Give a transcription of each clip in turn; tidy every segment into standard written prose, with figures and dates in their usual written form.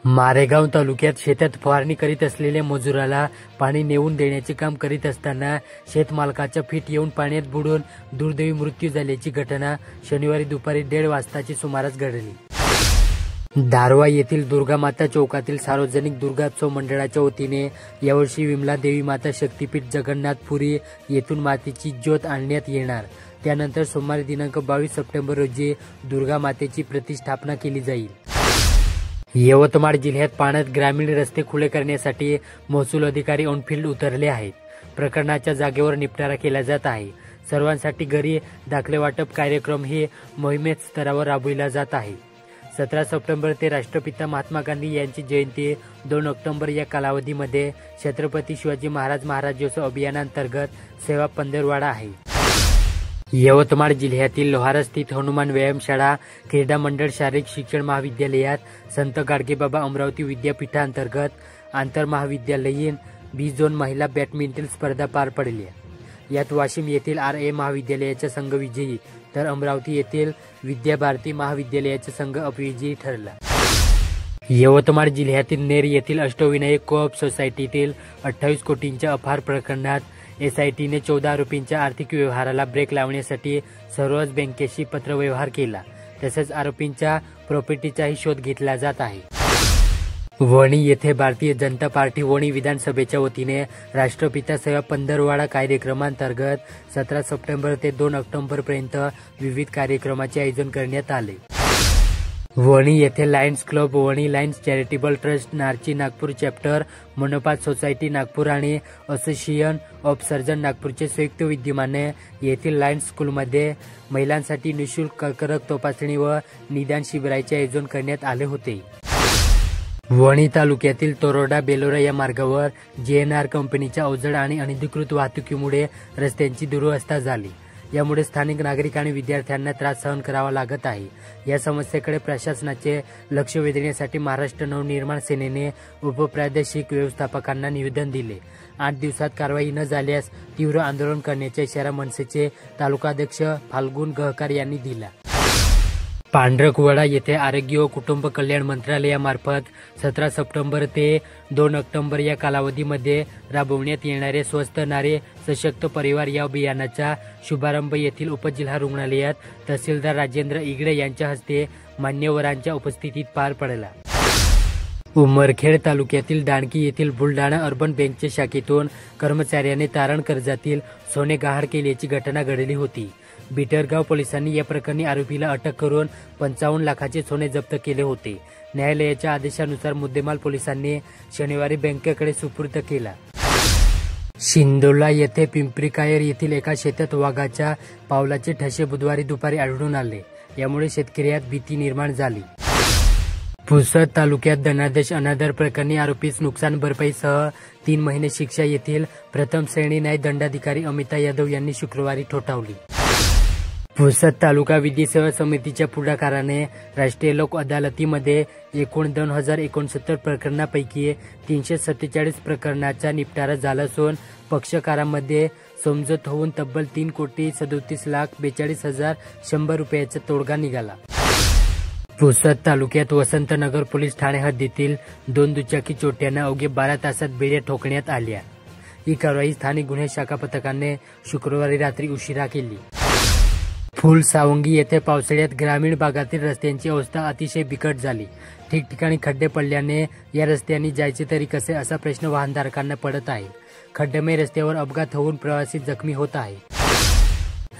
मारेगाव तालुक्यात शेतात फवारणी करीत असलेल्या मजुराला पाणी नेऊन देण्याचे काम करीत असताना शेतमालकाचा फीट येऊन पाण्यात बुडून दुर्दैवी मृत्यू झाल्याची घटना शनिवारी दुपारी 1:30 वाजताच्या सुमारास घडली। दारवा येथील दुर्गामाता चौकातील सार्वजनिक दुर्गोत्सव मंडळाच्या वतीने यावर्षी विमला देवी माता शक्तीपीठ जगन्नाथपुरी येथून मातेची ज्योत आणण्यात येणार। त्यानंतर सोमवारी दिनांक 22 सप्टेंबर रोजी दुर्गा मातेची प्रतिष्ठापना केली जाईल। यवतमाळ जिल्ह्यात पाण्यात ग्रामीण रस्ते खुले करण्यासाठी महसूल अधिकारी ऑनफील्ड उतरले आहेत। प्रकरणाच्या जागेवर निपटारा केला जात आहे। सर्वांसाठी घरी दाखले वाटप कार्यक्रम हे मोहिमेत स्तरावर राबविला जात आहे। 17 सप्टेंबर ते राष्ट्रपिता महात्मा गांधी यांची जयंती 2 ऑक्टोबर या कालावधीमध्ये छत्रपती शिवाजी महाराज महाराजोत्सव अभियानांतर्गत सेवा पंधरवडा आहे। यवतमाळ जिल्ह्यातील लोहारा स्थित हनुमान व्यायामशाळा क्रीडा मंडळ शारीरिक शिक्षण महाविद्यालयात संत गाडगेबाबा अमरावती विद्यापीठांतर्गत आंतरमहाविद्यालयीन बी झोन महिला बॅडमिंटन स्पर्धा पार पडल्या। यात वाशिम येथील RA महाविद्यालयाचा संघ विजयी तर अमरावती येथील विद्याभारती महाविद्यालयाचा संघ अपविजयी ठरला। यवतमाळ जिल्ह्यातील नेर येथील अष्टविनायक कोऑप सोसायटीतील 28 कोटींच्या अफार प्रकरणात SITने 14 आरोपींच्या आर्थिक व्यवहाराला ब्रेक लावण्यासाठी सर्वच बँकेशी पत्रव्यवहार केला। तसेच आरोपींच्या प्रॉपर्टीचाही शोध घेतला जात आहे। वणी येथे भारतीय जनता पार्टी वणी विधानसभेच्या वतीने राष्ट्रपिता सेवा पंधरवडा कार्यक्रमांतर्गत 17 सप्टेंबर ते 2 ऑक्टोबर पर्यंत विविध कार्यक्रमाचे आयोजन करण्यात आले। वणी येथे Lions club, Wani Lions charitable trust, नारची नागपूर चॅप्टर, मनोपात सोसायटी नागपूर आणि असोसिएशन ऑफ सर्जन नागपूरचे संयुक्त विद्यमाने येथील लायन्स स्कूलमध्ये महिलांसाठी निःशुल्क कर्करोग तपासणी व निदान शिबिराचे आयोजन करण्यात आले होते। वणी तालुक्यातील तोरोडा बेलोरा या मार्गावर JNR कंपनीच्या अवजड आणि अनधिकृत वाहतुकीमुळे रस्त्यांची दुरवस्था झाली। यामुळे स्थानिक नागरिक आणि विद्यार्थ्यांना त्रास सहन करावा लागत आहे। या समस्येकडे प्रशासनाचे लक्ष वेधण्यासाठी महाराष्ट्र नवनिर्माण सेनेने उपप्रादेशिक व्यवस्थापकांना निवेदन दिले। 8 दिवसात कारवाई न झाल्यास तीव्र आंदोलन करण्याचा इशारा मनसेचे तालुकाध्यक्ष फाल्गुन गहकार यांनी दिला। पांढरकवडा येथे आरोग्य व कुटुंब कल्याण मंत्रालयामार्फत 17 सप्टेंबर ते 2 ऑक्टोबर या कालावधीमध्ये राबवण्यात येणारे स्वस्थ नारी सशक्त परिवार या अभियानाचा शुभारंभ येथील उपजिल्हा रुग्णालयात तहसीलदार राजेंद्र इगडे यांच्या हस्ते मान्यवरांच्या उपस्थितीत पार पडला। उमरखेड तालुक्यातील डाणकी येथील बुलढाणा अर्बन बँकच्या शाखेतून कर्मचाऱ्याने तारण कर्जातील सोने गहाळ केल्याची घटना घडली होती। बिटरगाव पोलिसांनी या प्रकरणी आरोपीला अटक करून 55 लाखाचे सोने जप्त केले होते। न्यायालयाच्या आदेशानुसार मुद्देमाल पोलिसांनी शनिवारी बँकेकडे सुपूर्द केला। शिंदोला येथे पिंपरीकायर येथील एका शेतात वाघाच्या पावलाचे ठसे बुधवारी दुपारी आढळून आले। यामुळे शेतकऱ्यात भीती निर्माण झाली। पुसद तालुक्यात धनादेश अनादर प्रकरणी आरोपीस नुकसान भरपाईसह 3 महिने शिक्षा येथील प्रथम श्रेणी न्याय दंडाधिकारी अमिता यादव यांनी शुक्रवारी ठोठावली। पुसद तालुका विधी सेवा समितीच्या पुढाकाराने राष्ट्रीय लोक अदालतीमध्ये एकूण 2069 प्रकरणांपैकी 347 प्रकरणाचा निपटारा झाला असून पक्षकारांमध्ये समझोता होऊन तब्बल 3,37,42,100 रुपयाचा तोडगा निघाला। पुसद तालुक्यात वसंतनगर पोलीस ठाणे हद्दीतील 2 दुचाकी चोरट्यांना अवघे 12 तासात बेड्या ठोकण्यात आल्या। ही कारवाई स्थानिक गुन्हे शाखा पथकाने शुक्रवारी रात्री उशिरा केली। फुलसावंगी येथे पावसाळ्यात ग्रामीण भागातील रस्त्यांची अवस्था अतिशय बिकट झाली। ठिकठिकाणी खड्डे पडल्याने या रस्त्यांनी जायचे तरी कसे असा प्रश्न वाहनधारकांना पडत आहे। खड्डेमय रस्त्यावर अपघात होऊन प्रवासी जखमी होत आहे।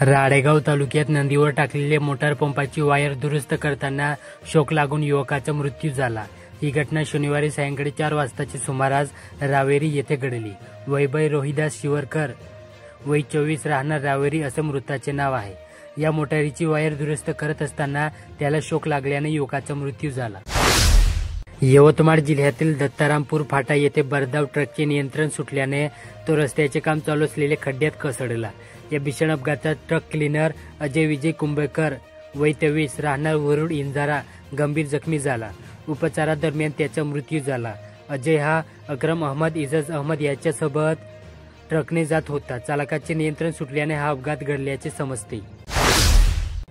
राळेगाव तालुक्यात नदीवर टाकलेल्या मोटार पंपाची वायर दुरुस्त करताना शॉक लागून युवकाचा मृत्यू झाला। ही घटना शनिवारी सायंकाळी 4 वाजताच्या सुमारास रावेरी येथे घडली। वैभव रोहिदास शिवरकर वय 24 राहणार रावेरी असं मृताचे नाव आहे। या मोटारीची वायर दुरुस्त करत असताना त्याला शॉक लागल्याने युवकाचा मृत्यू झाला। यवतमाळ जिल्ह्यातील दत्तारामपूर फाटा येथे भरधाव ट्रकचे नियंत्रण सुटल्याने तो रस्त्याचे काम चालू असलेल्या खड्ड्यात कोसळला। या भीषण अपघातात ट्रक क्लीनर अजय विजय कुंभेकर वय 23 राहणार वरुड इंजारा गंभीर जखमी झाला। उपचारादरम्यान त्याचा मृत्यू झाला। अजय हा अक्रम अहमद इजाज अहमद याच्यासोबत ट्रकने जात होता। चालकाचे नियंत्रण सुटल्याने हा अपघात घडल्याचे समजते।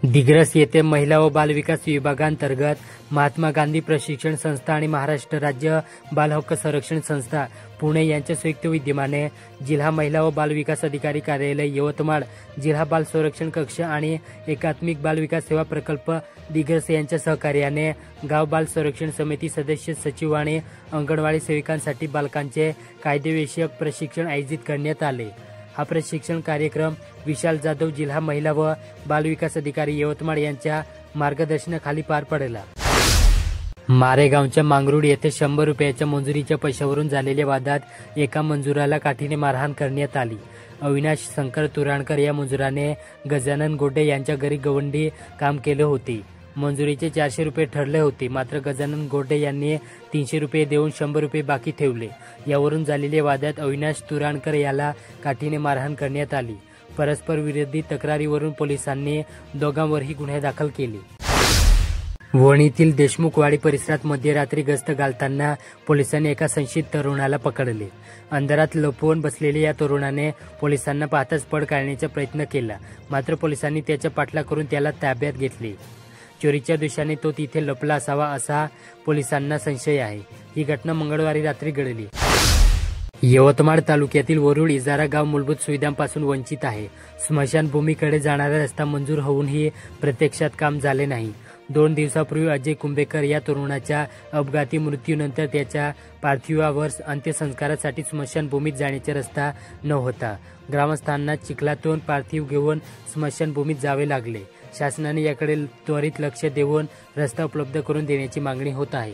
दिग्रस येथे महिला व बालविकास विभागांतर्गत महात्मा गांधी प्रशिक्षण संस्था आणि महाराष्ट्र राज्य बाल हक्क संरक्षण संस्था पुणे यांच्या संयुक्त विद्यमाने जिल्हा महिला व बाल विकास अधिकारी कार्यालय यवतमाळ, जिल्हा बाल संरक्षण कक्ष आणि एकात्मिक बाल विकास सेवा प्रकल्प दिग्रस यांच्या सहकार्याने गाव बाल संरक्षण समिती सदस्य सचिव आणि अंगणवाडी सेविकांसाठी बालकांचे कायदेविषयक प्रशिक्षण आयोजित करण्यात आले। हा प्रशिक्षण कार्यक्रम विशाल जाधव, जिल्हा महिला व बाल विकास अधिकारी यवतमाळ यांच्या मार्गदर्शनाखाली पार पडला। मारेगावच्या मांगरूळ येथे 100 रुपयाच्या मंजुरीच्या पैशावरून झालेल्या वादात एका मजुराला काठीने मारहाण करण्यात आली। अविनाश शंकर तुराणकर या मजुराने गजानन गोडे यांच्या घरी गवंडी काम केले होते। मंजुरीचे 400 रुपये ठरले होते, मात्र गजानन गोडे यांनी 300 रुपये देऊन 100 रुपये बाकी ठेवले। यावरून झालेल्या वादात अविनाश तुराणकर याला काठीने मारहाण करण्यात आली। परस्पर विरोधी तक्रारीवरून पोलिसांनी दोघांवरही गुन्हे दाखल केले। वणीतील देशमुखवाडी परिसरात मध्यरात्री गस्त घालताना पोलिसांनी एका संशयित तरुणाला पकडले। अंधारात लपवून बसलेल्या या तरुणाने पोलिसांना पाहताच पळ काढण्याचा प्रयत्न केला, मात्र पोलिसांनी त्याचा पाठलाग करून त्याला ताब्यात घेतले। चोरीच्या दिवसाने तो तिथे लपला असावा असा पोलिसांना संशय आहे। ही घटना मंगळवारी रात्री घडली। यवतमाळ तालुक्यातील वरुड इजारा गाव मूलभूत सुविधांपासून वंचित आहे। स्मशानभूमीकडे जाणारा रस्ता मंजूर होऊनही प्रत्यक्षात काम झाले नाही। 2 दिवसापूर्वी अजय कुंभेकर या तरुणाच्या अपघाती मृत्यूनंतर त्याच्या पार्थिवावर अंत्यसंस्कारासाठी स्मशानभूमीत जाण्याचा रस्ता नव्हता। ग्रामस्थांना चिखलातून पार्थिव घेऊन स्मशानभूमीत जावे लागले। शासनाने याकडे त्वरित लक्ष देऊन रस्ता उपलब्ध करून देण्याची मागणी होत आहे।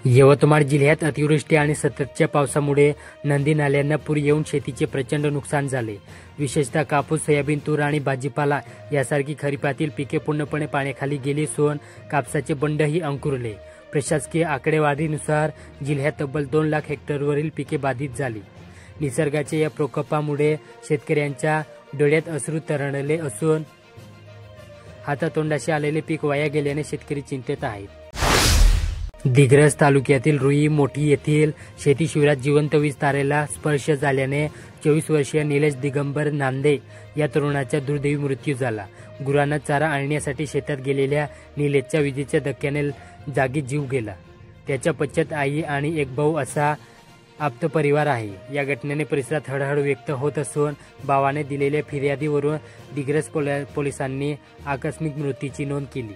यवतमाळ जिल्ह्यात अतिवृष्टी आणि सततच्या पावसामुळे नदी नाल्यांना पूर येऊन शेतीचे प्रचंड नुकसान झाले। विशेषतः कापूस, सोयाबीन, तूर आणि भाजीपाला यासारखी खरीपातील पिके पूर्णपणे पाण्याखाली गेली असून कापसाचे बंडही अंकुरले। प्रशासकीय आकडेवारीनुसार जिल्ह्यात तब्बल 2 लाख हेक्टरवरील पिके बाधित झाली। निसर्गाच्या या प्रकोपामुळे शेतकऱ्यांच्या डोळ्यात अश्रू तरळले असून हातातोंडाशी आलेले पीक वाया गेल्याने शेतकरी चिंतेत आहेत। दिग्रस तालुक्यातील रुई मोठी येथील शेती शिवारात जिवंत वीज तारेला स्पर्श झाल्याने 24 वर्षीय निलेश दिगंबर नांदे या तरुणाचा दुर्दैवी मृत्यू झाला। गुरांना चारा आणण्यासाठी शेतात गेलेल्या निलेशच्या विजेच्या धक्क्याने जागीच जीव गेला। त्याच्या पश्चात आई आणि एक भाऊ असा आप्त परिवार आहे। या घटनेने परिसरात हळहळ व्यक्त होत असून भावाने दिलेल्या फिर्यादीवरून दिग्रस पोलिसांनी आकस्मिक मृत्यूची नोंद केली।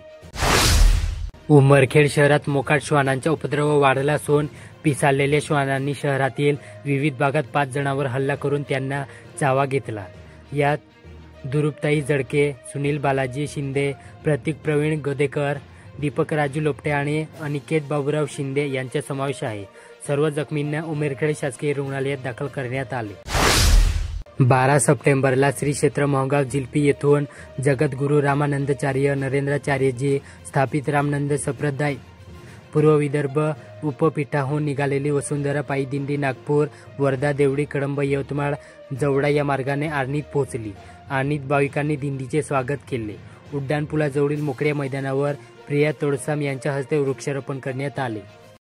उमरखेड शहरात मोकाट श्वानांचा उपद्रव वाढला असून पिसाळलेल्या श्वानांनी शहरातील विविध भागात 5 जणांवर हल्ला करून त्यांना चावा घेतला। यात दुरुपताई जडके, सुनील बालाजी शिंदे, प्रतीक प्रवीण गोदेकर, दीपक राजू लोपटे आणि अनिकेत बाबूराव शिंदे यांचा समावेश आहे। सर्व जखमींना उमरखेड शासकीय रुग्णालयात दाखल करण्यात आले। 12 सप्टेंबरला श्री क्षेत्र मोहगाव जिल्पी येथून जगद्गुरू रामानंदाचार्य नरेंद्राचार्यजी स्थापित रामनंद संप्रदाय पूर्व विदर्भ उपपीठाहून निघालेली वसुंधरा पायी दिंडी नागपूर, वर्धा, देवळी, कळंब, यवतमाळ, जवळा या मार्गाने आर्णीत पोहोचली। आर्णीत भाविकांनी दिंडीचे स्वागत केले। उड्डाणपुलाजवळील मोकळ्या मैदानावर प्रिया तोडसाम यांच्या हस्ते वृक्षारोपण करण्यात आले।